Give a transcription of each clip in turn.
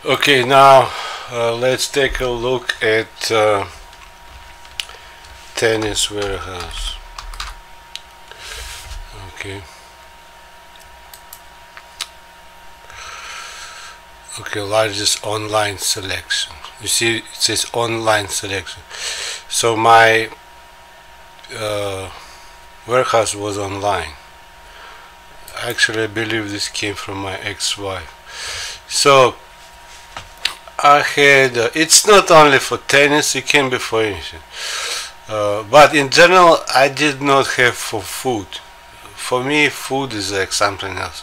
Okay, now let's take a look at tennis warehouse. Okay. Okay, largest online selection. You see, it says online selection. So my warehouse was online. Actually, I believe this came from my ex-wife. So I had, it's not only for tennis, it can be for anything. But in general, I did not have for food. For me, food is like something else.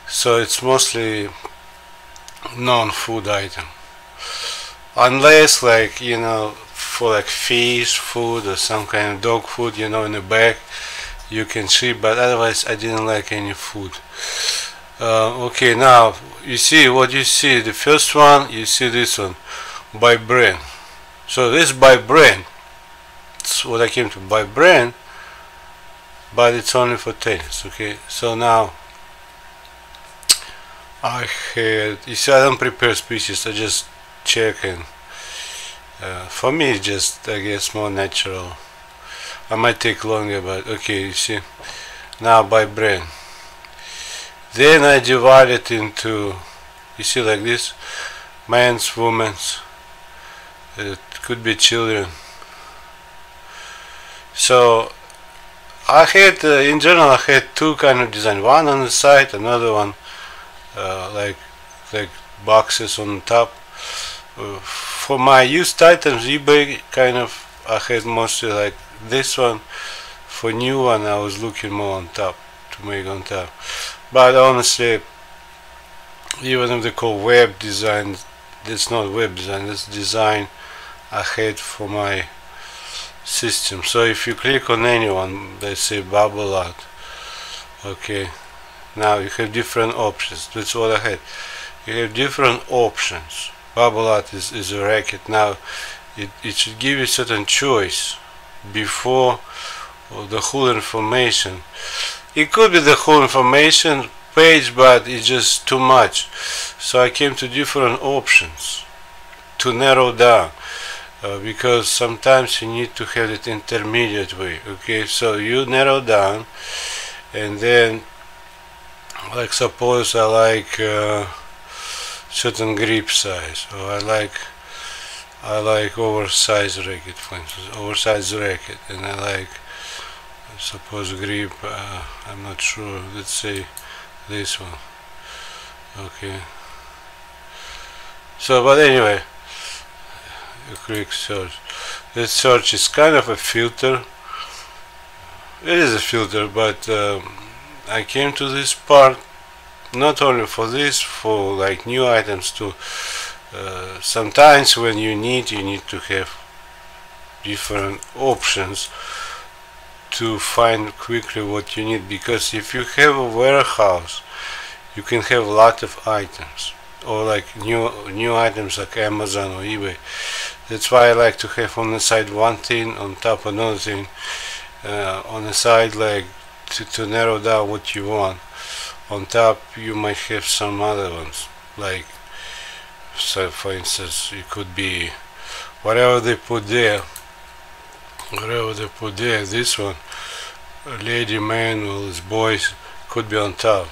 So it's mostly non-food item. Unless, like, you know, for like fish food or some kind of dog food, you know, in a bag, you can ship, but otherwise I didn't like any food. Okay, now you see what you see. The first one, you see this one, by brand. So this by brand, it's what I came to, by brand, but it's only for tennis. Okay, so now I had, you see, I don't prepare species, I just check, and for me it's just, I guess, more natural. I might take longer, but okay, you see, now by brand. Then I divide it into, you see, like this, men's, women's, it could be children. So I had, in general, I had two kind of design, one on the side, another one like boxes on top. For my used items, eBay kind of, I had mostly like this one. For new one, I was looking more on top, to make on top. But honestly, even if they call web design, that's not web design, that's design I had for my system. So if you click on anyone, they say bubble art. Okay, now you have different options. That's what I had. You have different options. Bubble art is a racket. Now it should give you certain choice before the whole information. It could be the whole information page, but it's just too much. So I came to different options to narrow down, because sometimes you need to have it intermediate way. Okay, so you narrow down, and then, like, suppose I like certain grip size, or I like oversized racket, for instance, oversized racket, and I like, suppose, grip, I'm not sure, let's say this one. Okay, so, but anyway, you click search. This search is kind of a filter. It is a filter, but I came to this part not only for this, for like new items too. Sometimes when you need to have different options to find quickly what you need, because if you have a warehouse, you can have a lot of items, or like new items like Amazon or eBay. That's why I like to have on the side one thing, on top another thing, on the side, like to narrow down what you want. On top you might have some other ones, like, so for instance, it could be whatever they put there, this one, lady, man, or boys, could be on top,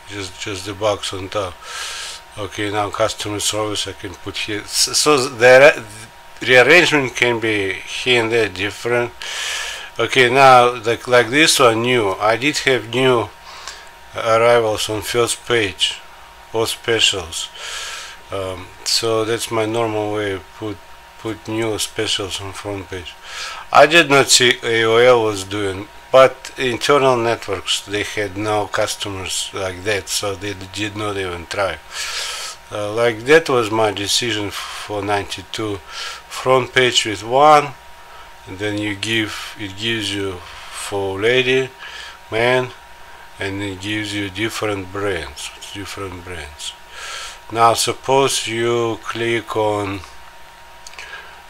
just the box on top. Okay, now customer service I can put here. So the rearrangement can be here and there different. Okay, now like this one, new. I did have new arrivals on first page, or specials. So that's my normal way, put new specials on front page. I did not see AOL was doing, but internal networks, they had no customers like that, so they did not even try. Like that was my decision for 92. Front page with one, and then it gives you for lady, man, and it gives you different brands. Now suppose you click on,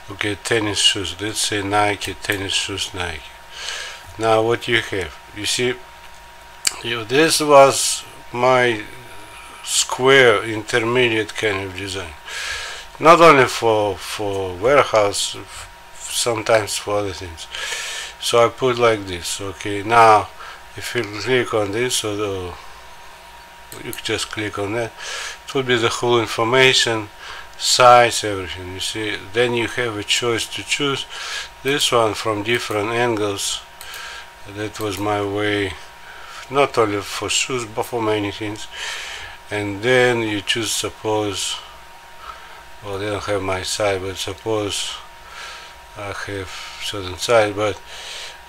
okay, tennis shoes, let's say Nike, tennis shoes, Nike. Now what you have, you see, this was my square intermediate kind of design, not only for warehouse, sometimes for other things. So I put like this. Okay, now if you click on this, or you just click on that, it will be the whole information, size, everything. You see, then you have a choice to choose this one from different angles. That was my way, not only for shoes but for many things. And then you choose, suppose, well, they don't have my size, but suppose I have certain size. But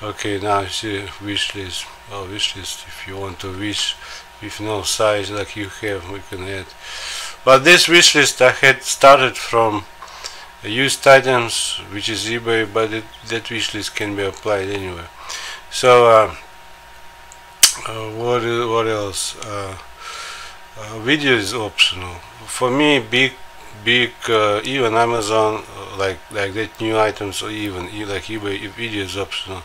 okay, now you see wish list. Well, wish list, if you want to wish with no size like you have, we can add. But this wish list I had started from used items, which is eBay, but that wish list can be applied anywhere. So what else? Video is optional for me. Big even Amazon, like that new items, or even like eBay, video is optional.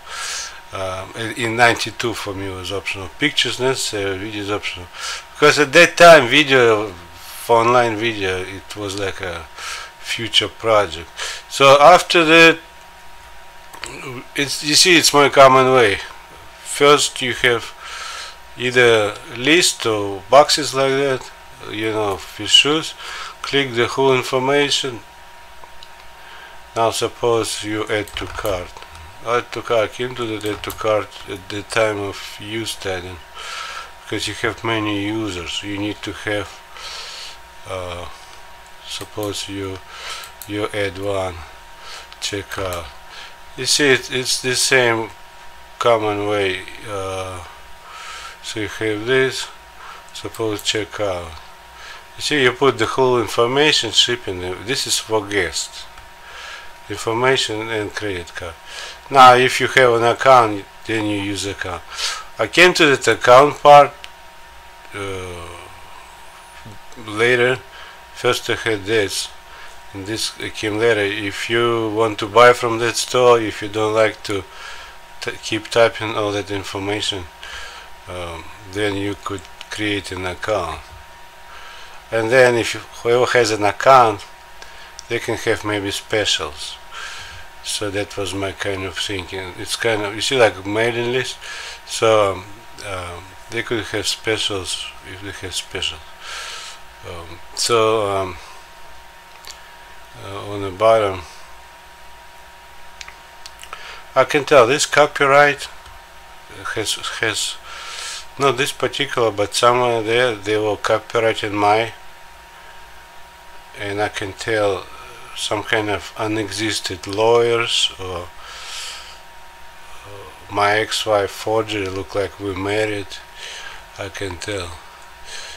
In 92 for me was optional. Pictures necessary, video is optional, because at that time video, for online video, it was like a future project. So after that, you see, it's more common way. First you have either list or boxes like that, you know, with shoes. Click the whole information. Now suppose you add to cart. Add to cart, came to the add to cart at the time of used item, because you have many users. You need to have, suppose you add one, check out. You see, it's the same common way. So you have this, suppose check out. You see, you put the whole information, shipping. This is for guests. Information and credit card. Now if you have an account, then you use account. I came to that account part later. First I had this, and this came later. If you want to buy from that store, if you don't like to keep typing all that information, then you could create an account. And then if whoever has an account, they can have maybe specials. So that was my kind of thinking. It's kind of, you see, like a mailing list. So they could have specials if they have specials. On the bottom, I can tell this copyright has not this particular, but somewhere there they will copyright in my, and I can tell some kind of unexisted lawyers, or my ex-wife forgery, look like we married. I can tell.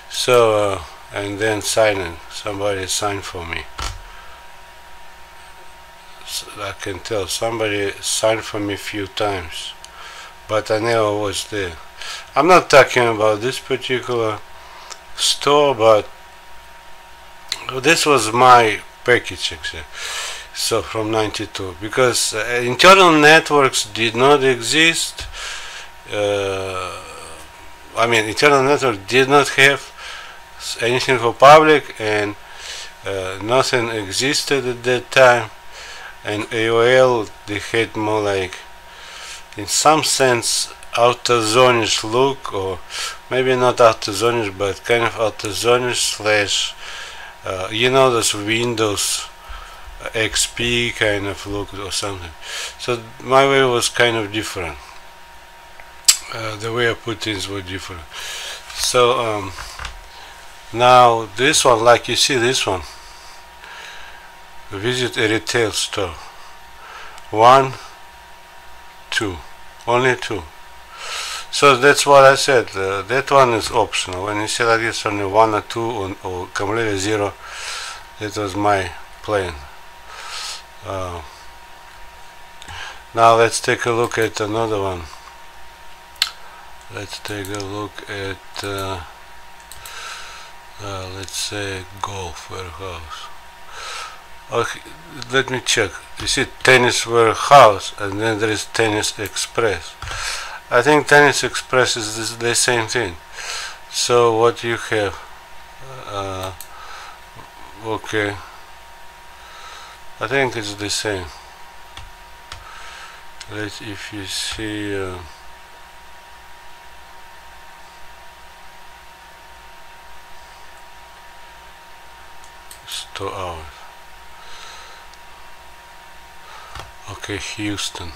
So and then signing, somebody signed for me. So I can tell somebody signed for me a few times, but I never was there. I'm not talking about this particular store, but this was my package actually. So from 92, because internal networks did not exist. I mean, internal network did not have anything for public, and nothing existed at that time. And AOL, they had more like, in some sense, outer-zonish look, or maybe not outer-zonish, but kind of outer-zonish slash, you know, those Windows XP kind of look or something. So my way was kind of different. The way I put things were different. So now this one, like you see this one, visit a retail store. 1, 2, only 2. So that's what I said. That one is optional. When you see like this, only 1 or 2, or completely 0, that was my plan. Now let's take a look at another one. Let's take a look at let's say golf warehouse. Okay, let me check. You see tennis warehouse, and then there is tennis express. I think tennis express is the same thing. So what you have, okay, I think it's the same. Let's, if you see store hours. Okay, Houston.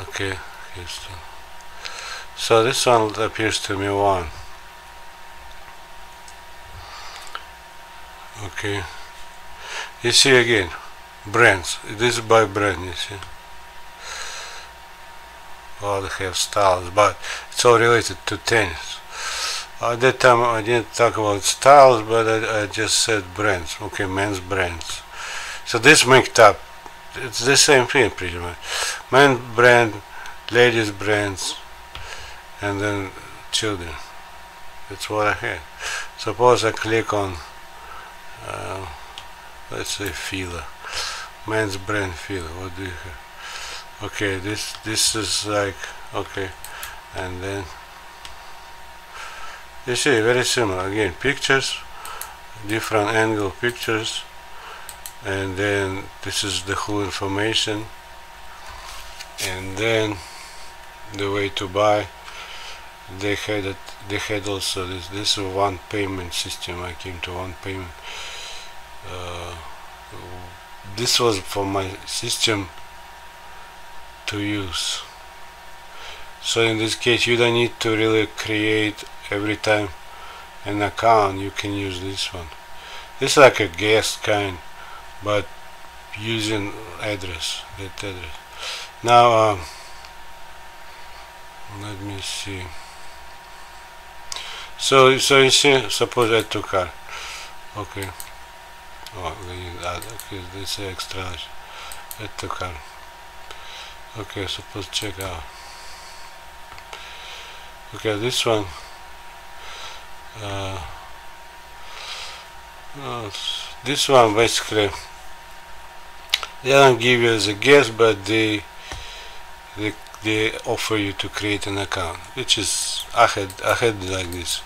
Okay, Houston. So this one appears to me 1. Okay. You see again, brands. This is by brand, you see. Well, they have styles, but it's all related to tennis. At that time I didn't talk about styles, but I just said brands. Okay, men's brands. So this make up, it's the same thing pretty much. Men brand, ladies brands, and then children. That's what I had. Suppose I click on let's say feeler, men's brand feeler. What do you have? Okay, this is like, okay, and then you see very similar again, pictures, different angle pictures, and then this is the whole information, and then the way to buy. They had also this one payment system. I came to one payment. This was for my system to use. So in this case you don't need to really create every time an account. You can use this one. This is like a guest kind, but using address, that address. Now let me see. So you see, suppose I took car. Okay. Oh, okay, this is extra large. I took car. Okay, suppose check out. Okay, this one. This one basically they don't give you as a guest, but they offer you to create an account, which is I had like this.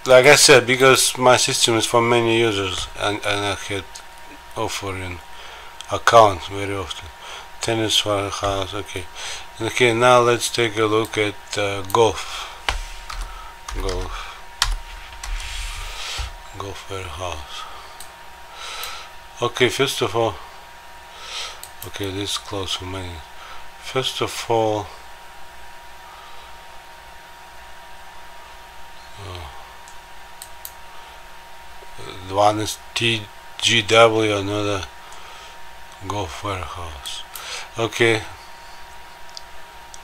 Like I said, because my system is for many users, and I had offering accounts very often. Tennis warehouse. Okay. Okay, now let's take a look at golf warehouse. Okay, first of all, okay, this is close to many. First of all, one is TGW, another golf warehouse. Okay,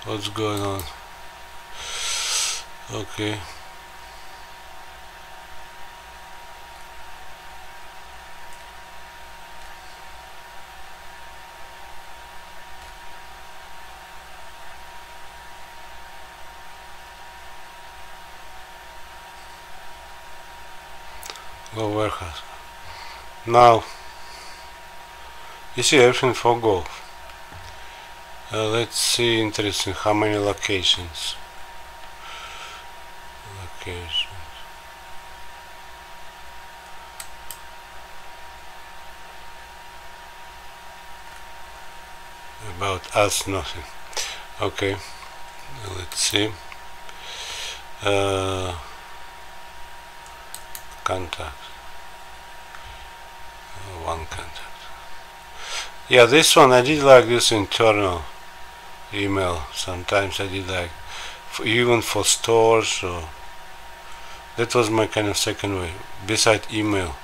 what's going on? Okay, golf warehouse. Now you see everything for golf. Let's see, interesting, how many locations. About us, nothing. Okay, let's see. Contact. One contact. Yeah, this one I did like this internal email. Sometimes I did like even for stores. So that was my kind of second way, beside email.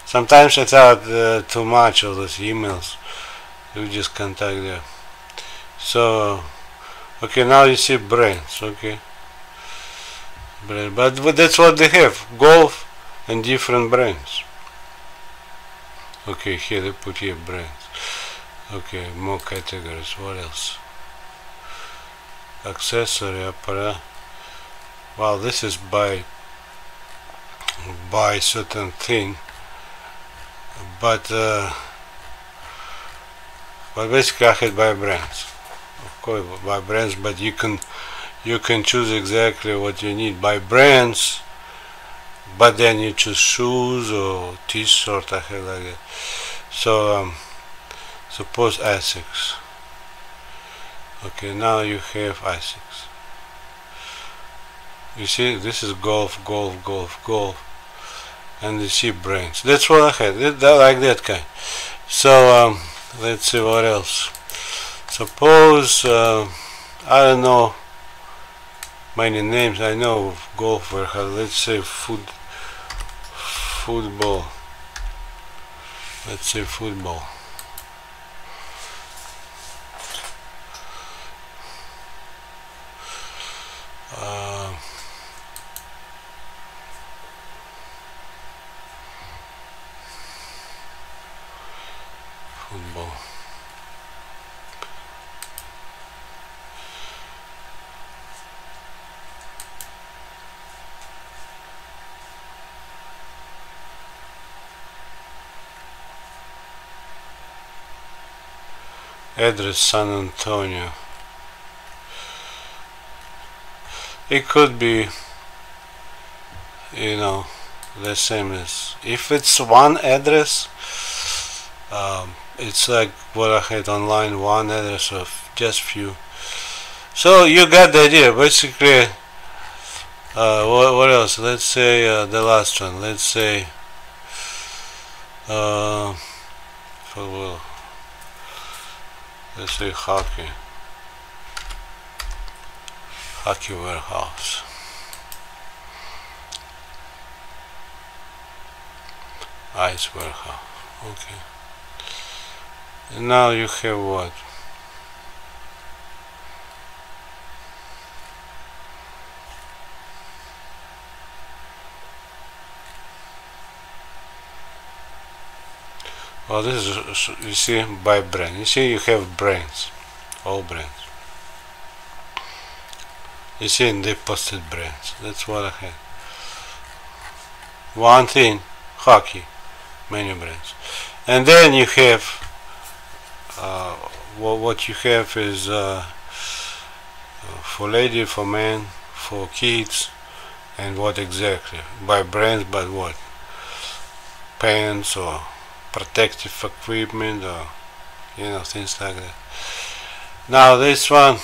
Sometimes I thought too much of those emails. You just contact there. So okay, now you see brands. Okay, brand, but that's what they have: golf and different brands. Okay, here they put here brands. Okay, more categories. What else? Accessory, apparel. Well, this is by certain thing, but basically I had by brands. Of course, by brands, but you can choose exactly what you need. By brands, but then you choose shoes or t-shirt like that. So suppose Asics. Okay, now you have Asics. You see, this is golf, and you see brands. That's what I had. Like that kind. So let's see what else. Suppose I don't know many names. I know golf warehouse. Let's say football. Let's say football. Football. Address San Antonio. It could be, you know, the same as if it's one address. It's like what I had online, one address of just few. So you got the idea. Basically, what else? Let's say the last one. Let's say football. Let's say hockey warehouse. Ice warehouse. Okay. And now you have what? Well, this is, you see, by brand. You see, you have brands, all brands. You see, they posted brands. That's what I had. One thing, hockey, many brands. And then you have, what you have is for lady, for men, for kids, and what exactly? By brands, but what? Pants or protective equipment, or you know, things like that. Now this one,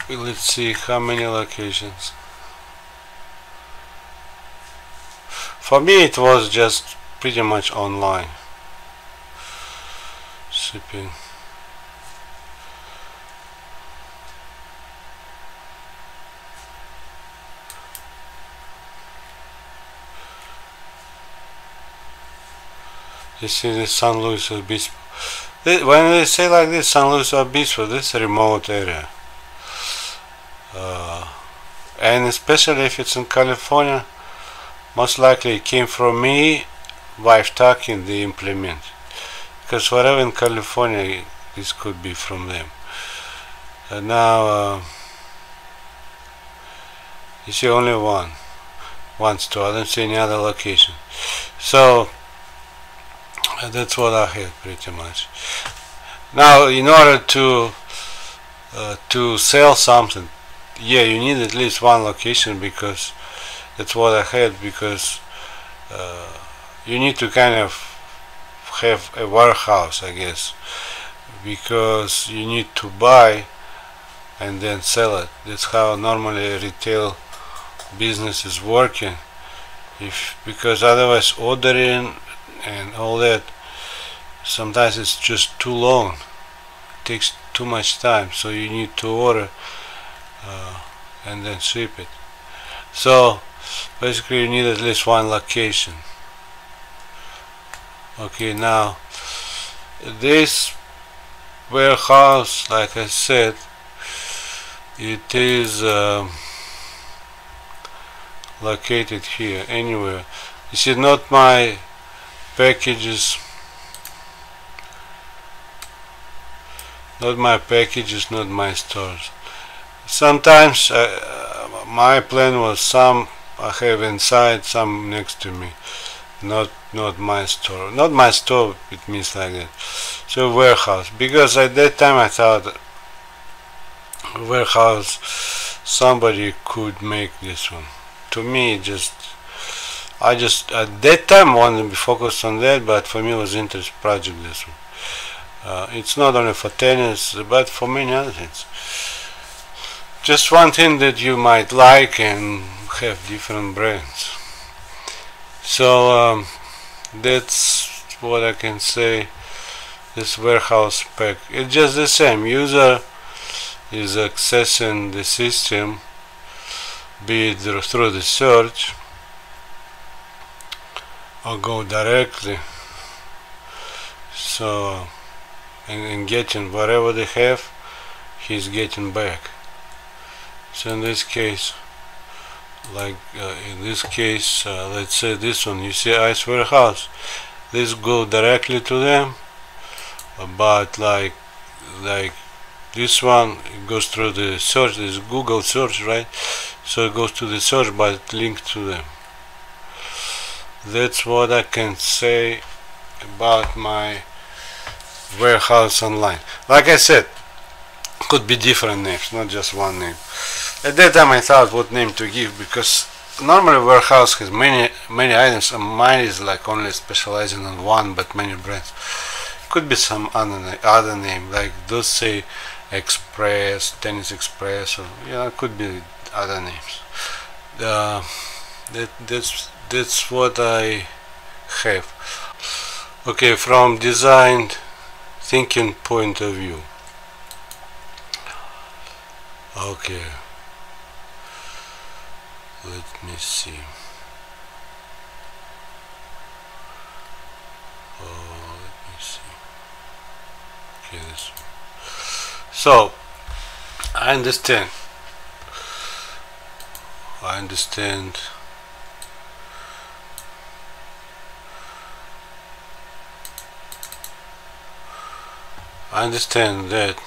let's see how many locations. For me it was just pretty much online shipping. You see this San Luis Obispo. When they say like this, San Luis Obispo, this is a remote area. And especially if it's in California, most likely it came from me, wife talking, they implement. Because whatever in California, this could be from them. And now, you see only one store, I don't see any other location. So, that's what I had pretty much. Now, in order to sell something, yeah, you need at least one location, because that's what I had, because you need to kind of have a warehouse, I guess, because you need to buy and then sell it. That's how normally a retail business is working. Because otherwise ordering and all that, sometimes it's just too long, it takes too much time, so you need to order and then ship it. So basically you need at least one location. Okay, now this warehouse, like I said, it is located here, anywhere. You see, not my packages, not my stores. Sometimes my plan was some I have inside, some next to me, not my store. Not my store, it means like that. So warehouse, because at that time I thought warehouse somebody could make this one. To me, I just at that time wanted to be focused on that, but for me it was interest project, this one. It's not only for tennis, but for many other things. Just one thing that you might like and have different brands. So that's what I can say. This warehouse pack, it's just the same. User is accessing the system, be it through the search or go directly, so and getting whatever they have, he's getting back. So in this case, like let's say this one, you see Ice Warehouse, this go directly to them, but like this one, it goes through the search. This is Google search, right? So it goes to the search, but linked to them. That's what I can say about my warehouse online. Like I said, could be different names, not just one name. At that time I thought what name to give, because normally warehouse has many items, and mine is like only specializing on one, but many brands. Could be some other name, like those say Express, Tennis Express, or it could be other names. That's what I have. Okay, from design thinking point of view. Okay, let me see. Okay, this one. So I understand I understand that.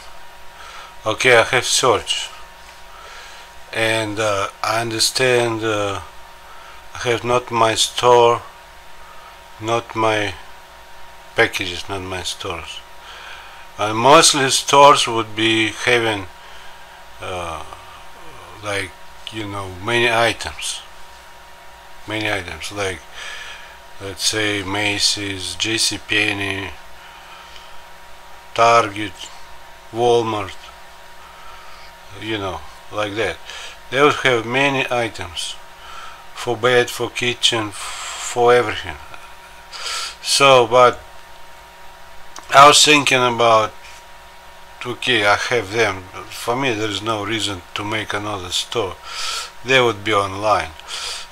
Okay, I have search, and I understand I have not my store, not my packages, not my stores. Mostly stores would be having like many items, like let's say Macy's, JCPenney, Target, Walmart, like that. They would have many items for bed, for kitchen, for everything. So, but I was thinking about, okay, I have them. For me, there is no reason to make another store. They would be online.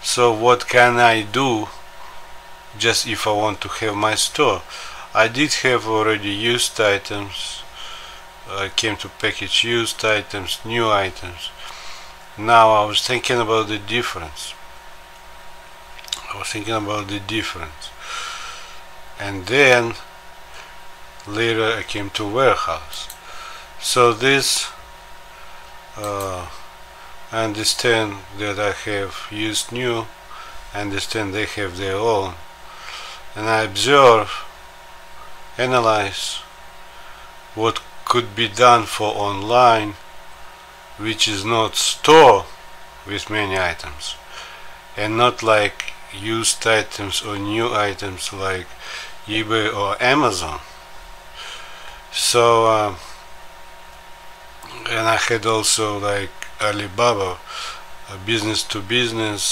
So what can I do just if I want to have my store? I did have already used items. I came to package used items, new items. Now I was thinking about the difference. And then later I came to warehouse. So this I understand that I have used new, I understand they have their own, and I observe, analyze what could be done for online, which is not store with many items, and not like used items or new items like eBay or Amazon. So and I had also like Alibaba, business to business,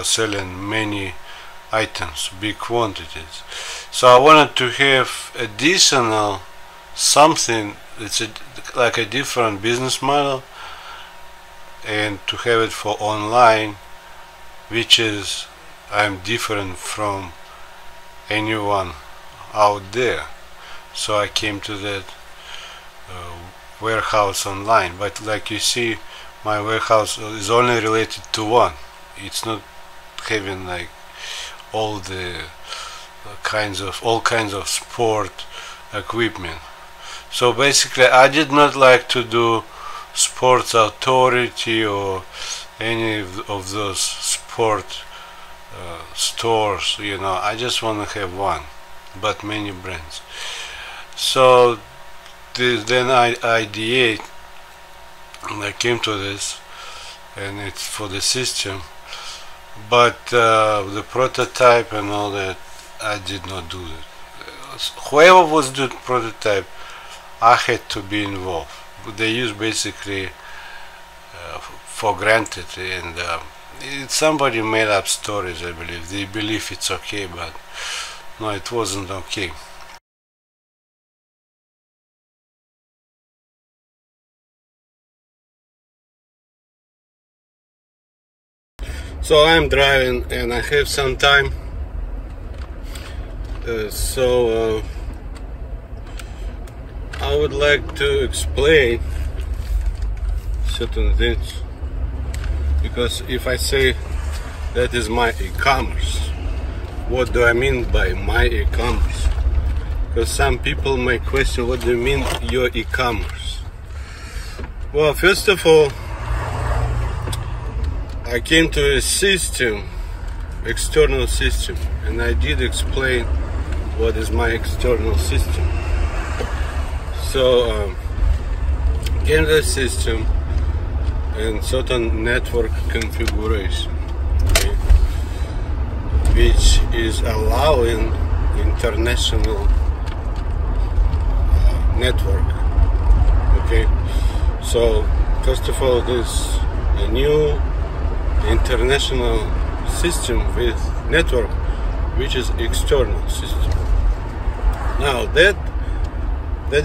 selling many items, big quantities. So I wanted to have additional something that's like a different business model, and to have it for online, which is I'm different from anyone out there. So I came to that warehouse online. But like you see, my warehouse is only related to one. It's not having like all kinds of sport equipment. So basically I did not like to do Sports Authority or any of those sport stores, I just want to have one, but many brands. So then I ideate, and I came to this, and it's for the system. But the prototype and all that, I did not do that. Whoever was doing prototype, I had to be involved. They use basically for granted, and somebody made up stories, I believe. They believe it's okay, but no, it wasn't okay. So I'm driving and I have some time, so I would like to explain certain things, because if I say that is my e-commerce, what do I mean by my e-commerce? Because some people may question, what do you mean your e-commerce? Well, first of all, I came to a system, external system, and I did explain what is my external system. So came to the system and certain network configuration, okay, which is allowing international network. Okay, so first of all, this a new international system with network, which is external system. Now that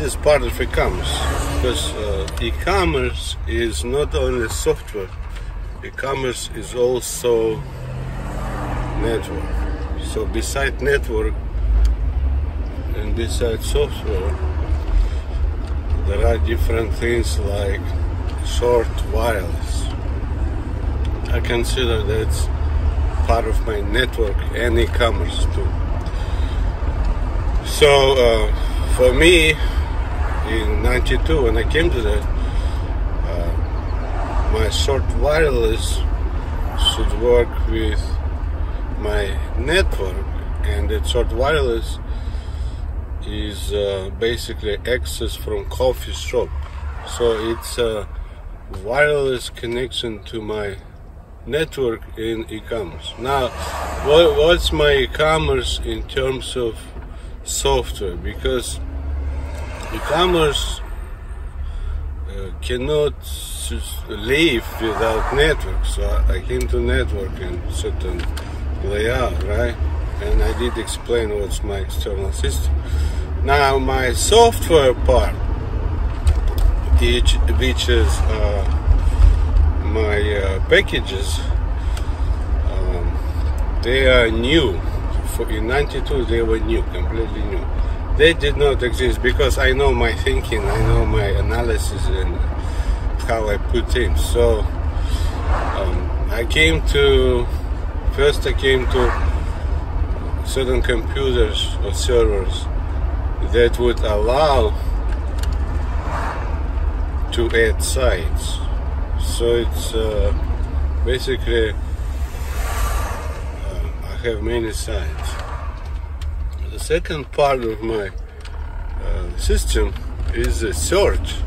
is part of e-commerce, because e-commerce is not only software, e-commerce is also network. So beside network and beside software, there are different things like short wireless. I consider that's part of my network and e-commerce too. So for me, in '92, when I came to that, my short wireless should work with my network, and that short wireless is basically access from coffee shop. So it's a wireless connection to my network in e-commerce. Now, what's my e-commerce in terms of software? Because e-commerce cannot live without network. So I came to network in certain layout, right? And I did explain what's my external system. Now my software part, which is my packages, they are new. In '92 they were new, completely new. They did not exist, because I know my thinking, I know my analysis and how I put things. So I came to certain computers or servers that would allow to add sites. So it's basically I have many sites. The second part of my system is a search,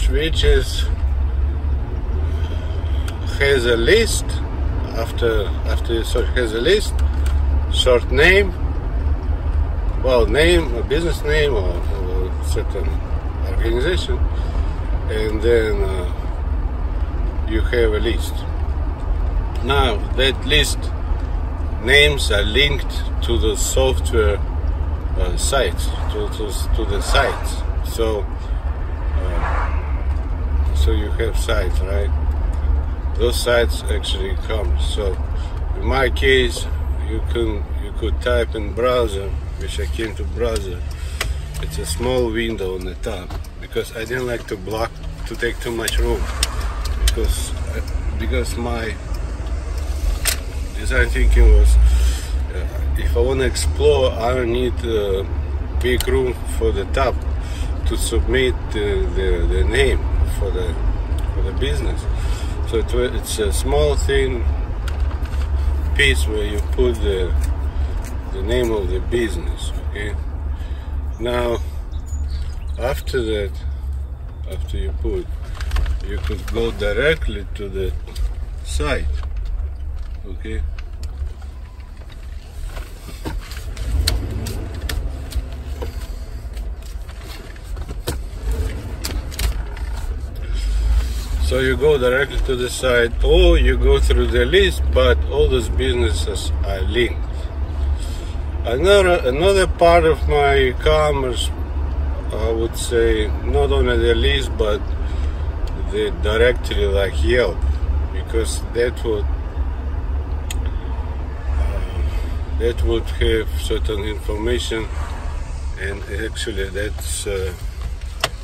which has a list. After the search has a list, short name, well, name, a business name or certain organization, and then you have a list. Now that list names are linked to the software sites, to the sites. So you have sites, right? Those sites actually come. So in my case, you could type in browser, which I came to browser. It's a small window on the top, because I didn't like to take too much room, because my design thinking was, if I want to explore, I don't need big room for the top to submit the name for the business. So it's a small thin piece where you put the name of the business. Okay. Now after that, after you put, you could go directly to the site. Okay. So you go directly to the site, or you go through the list, but all those businesses are linked. Another part of my e-commerce, I would say, not only the list, but the directory like Yelp, because that would have certain information, and actually that's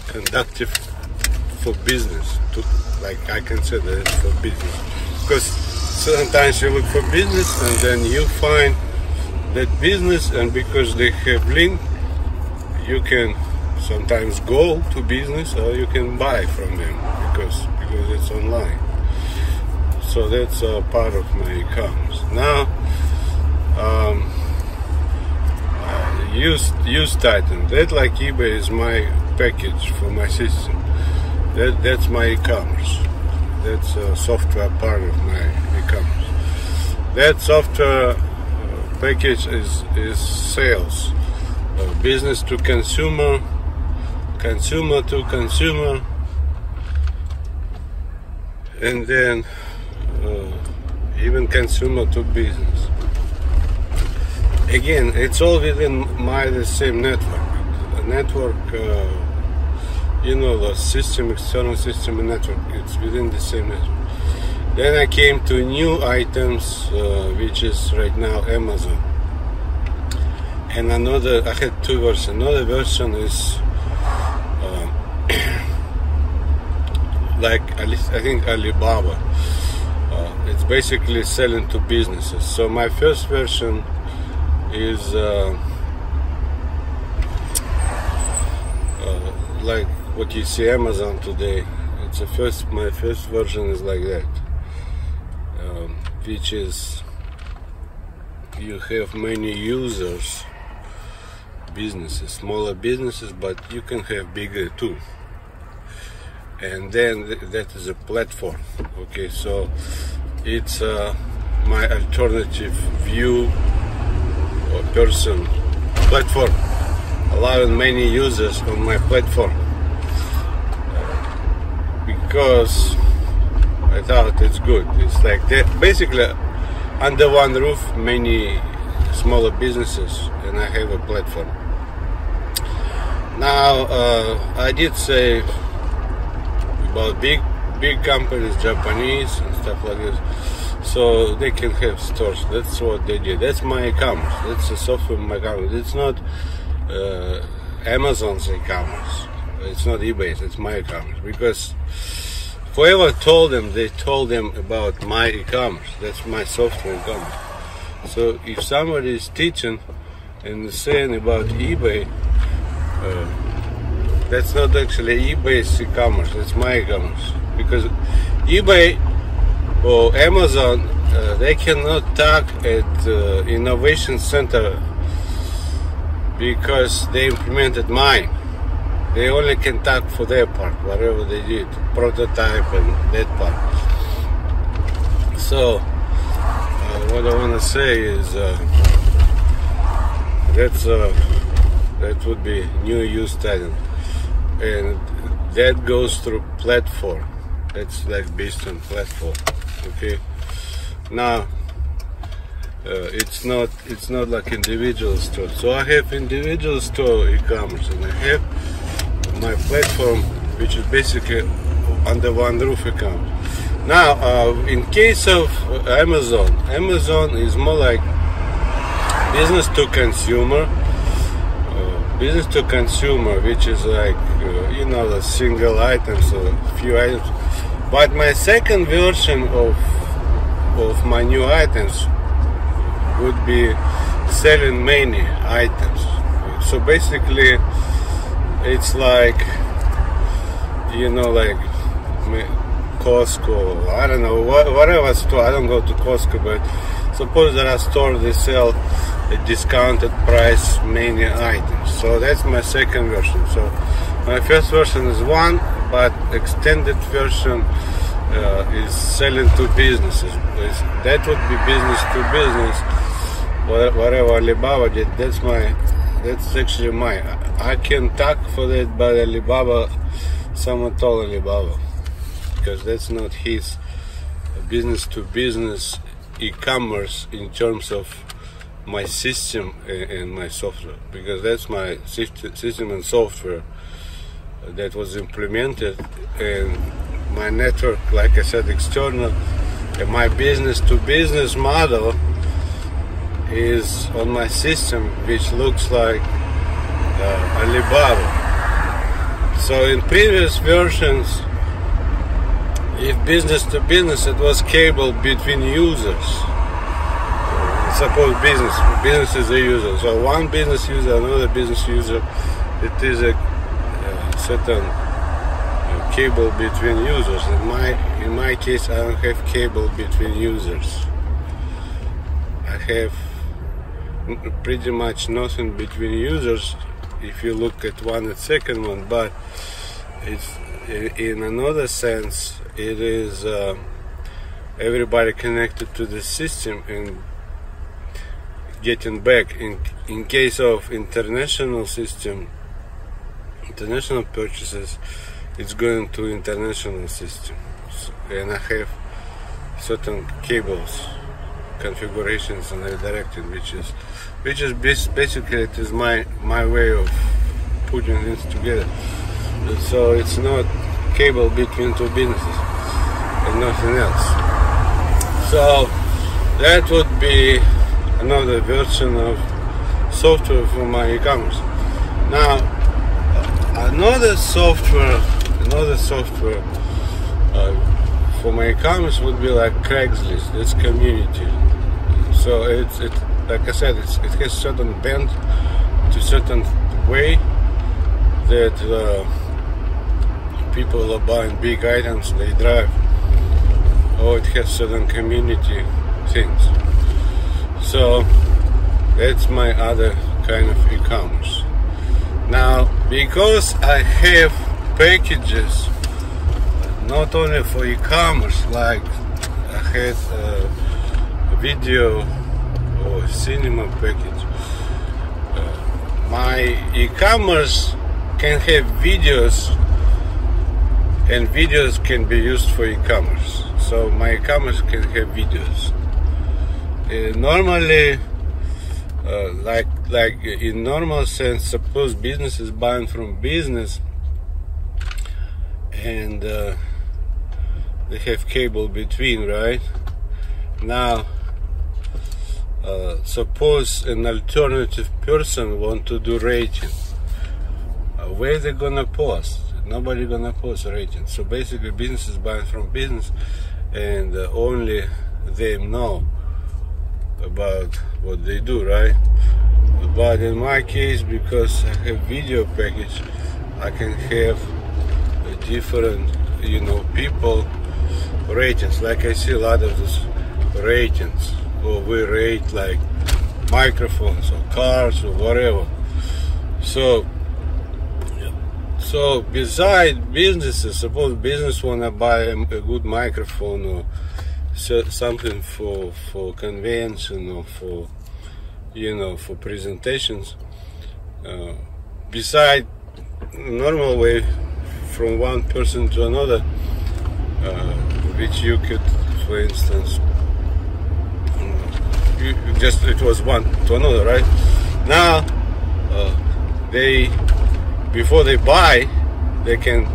conducive for business. Like I consider it for business, because sometimes you look for business and then you find that business, and because they have link, you can sometimes go to business or you can buy from them because it's online. So that's a part of my e-commerce. Now, used item, that like eBay is my package for my system. That's my e-commerce. That's a software part of my e-commerce. That software package is sales, business to consumer, consumer to consumer, and then even consumer to business. Again, it's all within the same network. A network, you know, the system, external system and network, it's within the same network. Then I came to new items, which is right now Amazon. And I had two versions. Another version is like, I think Alibaba. It's basically selling to businesses. So my first version is like what you see Amazon today. My first version is like that, which is you have many users, businesses, smaller businesses, but you can have bigger too. And then that is a platform. Okay, so it's my alternative view or person platform, allowing many users on my platform, because I thought it's good. It's like that, basically under one roof, many smaller businesses, and I have a platform. Now I did say about big companies, Japanese and stuff like this, so they can have stores. That's what they did. That's my e-commerce. That's the software of my e-commerce. It's not Amazon's e-commerce. It's not eBay's. It's my e-commerce. Because whoever told them, they told them about my e-commerce. That's my software e-commerce. So if somebody is teaching and saying about eBay, that's not actually eBay's e-commerce. It's my e-commerce. Because eBay or Amazon, they cannot talk at Innovation Center because they implemented mine. They only can talk for their part, whatever they did, prototype and that part. So what I want to say is that would be new use item, and that goes through platform. It's like based on platform. Okay. Now it's not like individual store. So I have individual store e-commerce, and I have my platform, which is basically under one roof e-commerce. Now in case of Amazon is more like business to consumer, which is like you know, the single items or few items. But my second version of my new items would be selling many items. So basically it's like, you know, like Costco, I don't know, whatever store. I don't go to Costco, but suppose there are stores they sell a discounted price many items. So that's my second version. So my first version is one but extended version is selling to businesses. That would be business to business. Whatever Alibaba did, that's actually mine. I can talk for that, but Alibaba, someone told Alibaba, because that's not his business to business e-commerce in terms of my system and my software, because that's my system and software that was implemented, and my network, like I said, external, and my business to business model is on my system, which looks like Alibaba. So in previous versions, if business to business, it was cable between users. Suppose business is a user. So one business user, another business user, it is a certain cable between users. In my case, I don't have cable between users. I have pretty much nothing between users if you look at one and second one, but it's in another sense it is everybody connected to the system and getting back in case of international system, international purchases, it's going to international system, and I have certain cables configurations and redirecting, which is basically it is my way of putting this together. So it's not cable between two businesses and nothing else. So that would be another version of software for my e-commerce. Now another software for my e-commerce would be like Craigslist. It's community. So it's like I said, it has certain bend to certain way that people are buying big items they drive, or it has certain community things. So that's my other kind of e-commerce. Now, because I have packages not only for e-commerce, like I had a video or cinema package, my e-commerce can have videos, and videos can be used for e-commerce. So my e-commerce can have videos. Normally, like in normal sense, suppose business is buying from business, and they have cable between, right? Now, suppose an alternative person want to do rating. Where they gonna post? Nobody gonna post rating. So basically, business is buying from business, and only they know about what they do, right? But in my case, because I have video package, I can have different, people ratings. Like I see a lot of these ratings, or we rate like microphones or cars or whatever. So beside businesses, suppose business wanna buy a good microphone or something for convention or for for presentations, beside normal way from one person to another, which you could, for instance, it was one to another, right? Now before they buy, they can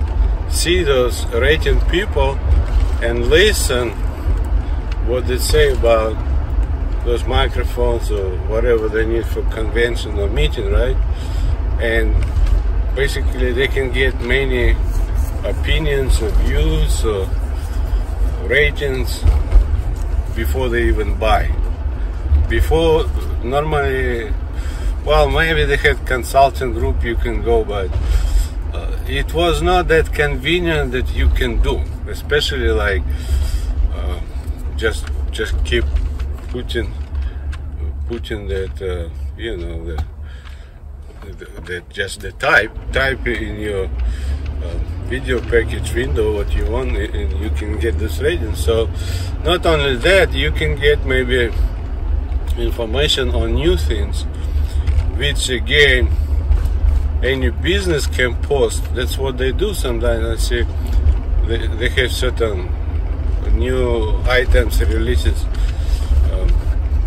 see those rating people and listen what they say about those microphones or whatever they need for convention or meeting, right? And basically they can get many opinions or views or ratings before they even buy. Before, normally, well, maybe they had consulting group you can go, but it was not that convenient that you can do, especially like just keep putting that just the type in your video package window what you want, and you can get this rating. So not only that, you can get maybe information on new things, which again any business can post. That's what they do sometimes. I see they have certain new items, releases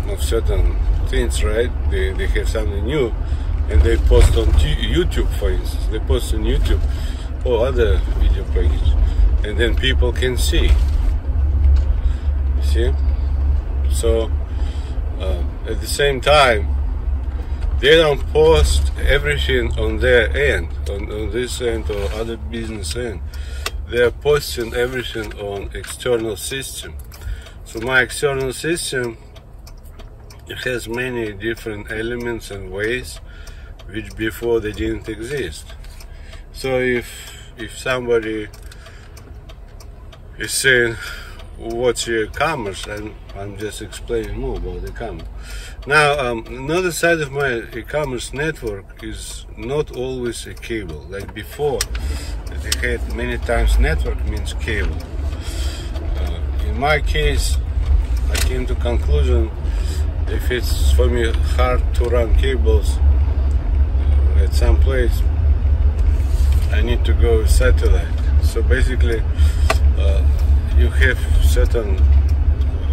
of certain things, right? They have something new and they post on YouTube, for instance. They post on YouTube or other video packages, and then people can see. See? So at the same time, they don't post everything on their end, on this end or other business end. They are posting everything on external system. So my external system, it has many different elements and ways which before they didn't exist. So if somebody is saying what's your e-commerce, I'm just explaining more about e-commerce. Now another side of my e-commerce network is not always a cable. Like before, they had many times network means cable. In my case, I came to conclusion, if it's for me hard to run cables at some place, I need to go satellite. So basically you have certain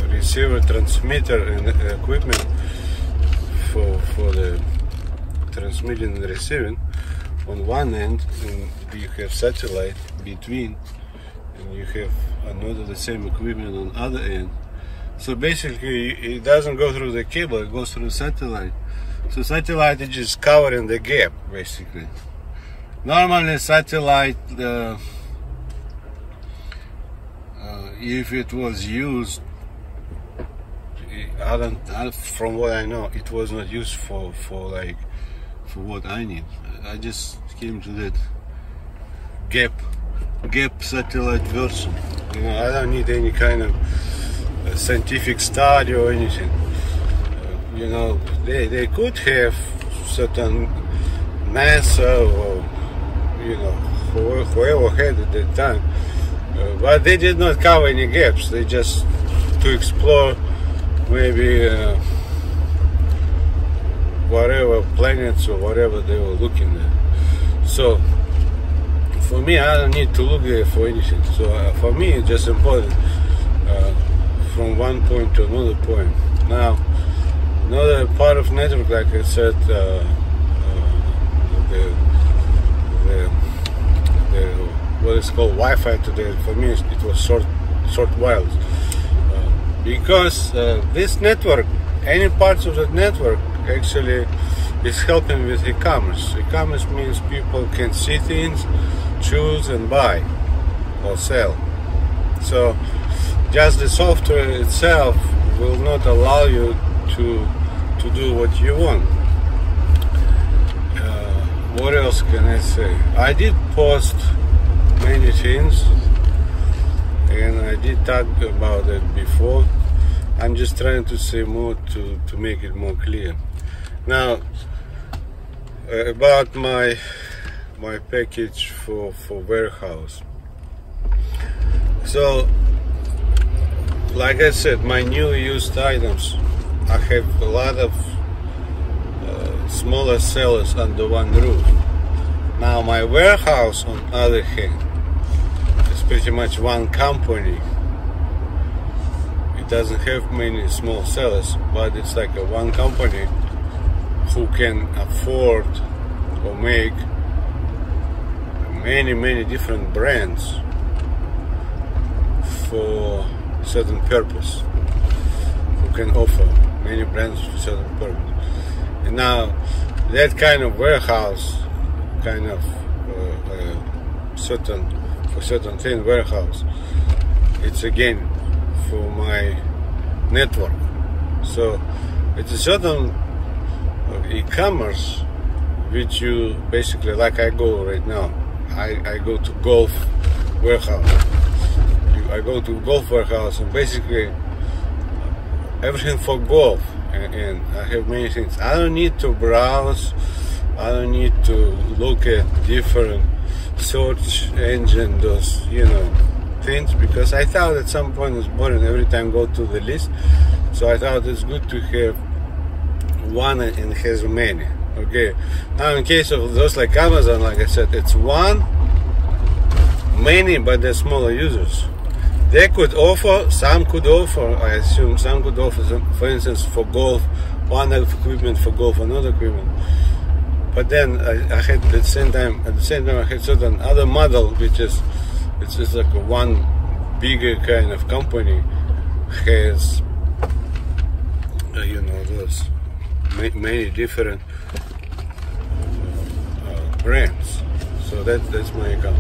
receiver, transmitter and equipment for the transmitting and receiving on one end, and you have satellite between, and you have another the same equipment on other end. So basically it doesn't go through the cable, it goes through satellite. So satellite is just covering the gap basically. Normally satellite, if it was used, from what I know, it was not used for what I need. I just came to that gap satellite version. You know, I don't need any kind of scientific study or anything. You know, they could have certain NASA or, you know, whoever had at that time, but they did not cover any gaps. They just to explore maybe whatever planets or whatever they were looking at. So for me, I don't need to look there for anything. So for me, it's just important from one point to another point. Now, another part of network, like I said, what is called Wi-Fi today. For me, it was short wireless, because this network, any parts of that network, actually is helping with e-commerce. E-commerce means people can see things, choose and buy or sell. So just the software itself will not allow you to do what you want. What else can I say? I did post many things and I did talk about it before. I'm just trying to say more to make it more clear. Now about my package for warehouse. So like I said, my new used items, I have a lot of smaller sellers under one roof. Now my warehouse, on the other hand, is pretty much one company. It doesn't have many small sellers, but it's like a one company who can afford or make many different brands for certain purpose, who can offer many brands for certain purpose. And now that kind of warehouse, kind of certain thing warehouse, it's again for my network. So it's a certain e-commerce which you basically, like I go right now, I go to golf warehouse. I go to golf warehouse and basically everything for golf, and I have many things. I don't need to browse, I don't need to look at different search engine, those things, because I thought at some point it's boring every time go to the list. So I thought it's good to have one and has many. Okay, now in case of those like Amazon, like I said, it's one, many, but they're smaller users. They could offer, some could offer, I assume some could offer, for instance, for golf, one equipment for golf, another equipment. But then I had at the same time I had certain other model, which is, it's just like one bigger kind of company has those many different brands. So that's my account.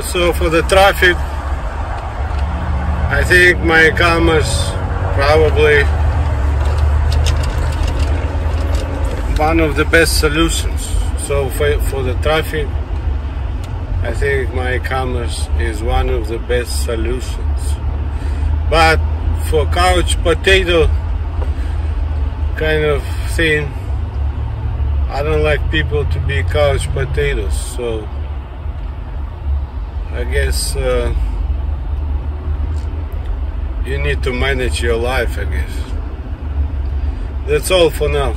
So for the traffic, I think my ecommerce probably one of the best solutions. So for the traffic, I think my ecommerce is one of the best solutions. But for couch potato kind of thing, I don't like people to be couch potatoes. So I guess you need to manage your life, I guess. That's all for now.